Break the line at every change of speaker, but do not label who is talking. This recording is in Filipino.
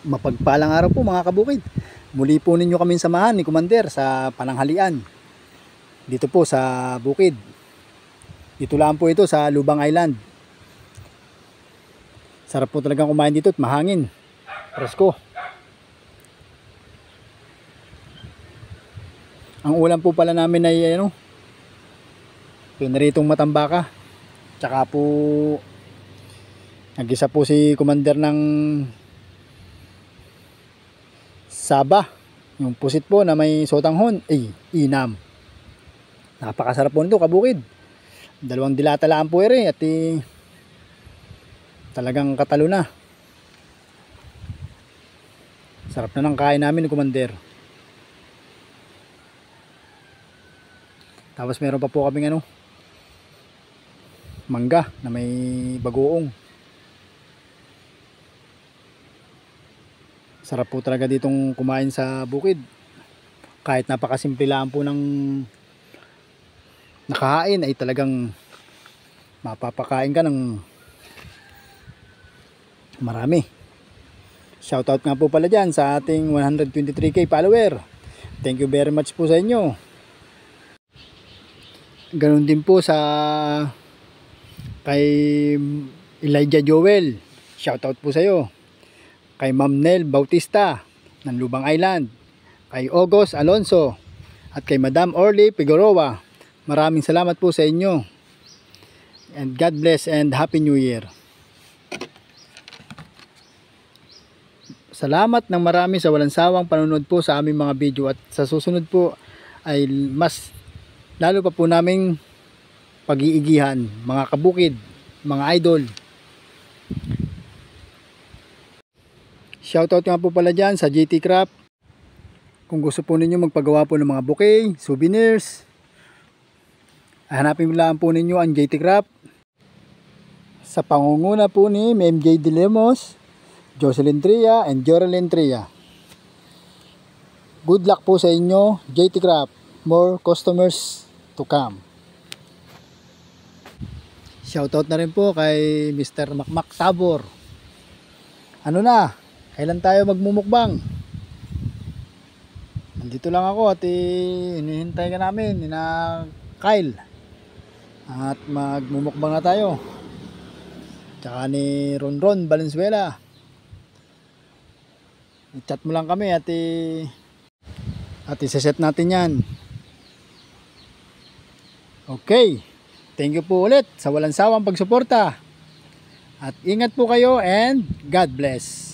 Mapagpalang araw po mga kabukid. Muli po ninyo kami samahan ni Commander sa pananghalian dito po sa bukid. Dito lang po ito sa Lubang Island. Sarap po talagang kumain dito at mahangin. Presko. Ang ulam po pala namin ay pinaritong matambaka. Tsaka po nag-isa po si Commander ng saba, yung pusit po na may sotanghon, inam. Napakasarap po nito kabukid. Dalawang dilata lang po at talagang katalo na. Sarap na ng kain namin ni Commander. Tapos meron pa po kaming mangga na may bagoong. Sarap po talaga ditong kumain sa bukid. Kahit napakasimple lang po ng nakahain ay talagang mapapakain ka ng marami. Shoutout nga po pala dyan sa ating 123k follower. Thank you very much po sa inyo. Ganon din po sa kay Elijah Joel. Shoutout po sa iyo. Kay Ma'am Nel Bautista ng Lubang Island, kay August Alonso, at kay Madam Orly Figueroa. Maraming salamat po sa inyo. And God bless and Happy New Year. Salamat ng marami sa walang sawang panonood po sa aming mga video, at sa susunod po ay mas lalo pa po naming pag-iigihan mga kabukid, mga idol. Shoutout nga po pala dyan sa JT Craft. Kung gusto po ninyo magpagawa po ng mga bouquet, souvenirs, hanapin lang po ninyo ang JT Craft. Sa pangunguna po ni MJ De Lemos, Jocelyn Tria, and Jorelyn Tria. Good luck po sa inyo, JT Craft. More customers to come. Shoutout na rin po kay Mr. Makmak Tabor. Ano na? Kailan tayo magmumukbang? Nandito lang ako at hinihintay ka namin ni Kyle. At magmumukbang na tayo. Tsaka ni Ronron Valenzuela. I-chat mo lang kami at isa-set natin yan. Okay. Thank you po ulit sa walang sawang pagsuporta. At ingat po kayo and God bless.